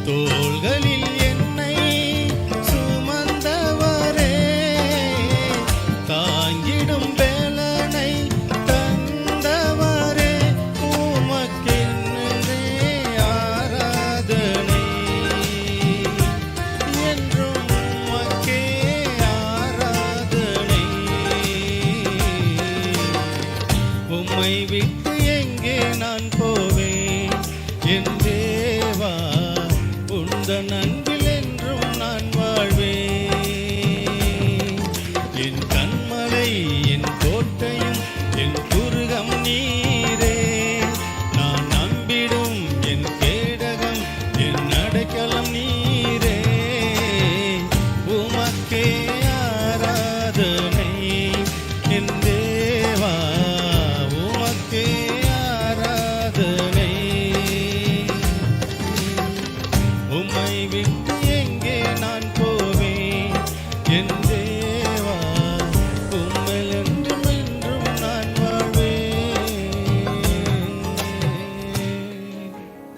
தோள்களில் என்னை சுமந்தவரே, தாங்கிடும் வேலனை தந்தவரே, உமக்கென்றே ஆராதனை, என்றும் உமக்கே ஆராதனை. உம்மை விட்டு எங்கே நான் போவேன் என் தேவா, உந்தன் அன்பில் என்றும் நான் வாழ்வேன். என் கண்மலை, என் கோட்டையும், என் துருகம் நீரே, நான் நம்பிடும் என் கேடகம், என் அடைக்கலம் நீரே, உமக்கே ஆராதனை என் தேவா, உமக்கே ஆராதனை. உம்மை விட்டு எங்கே நான்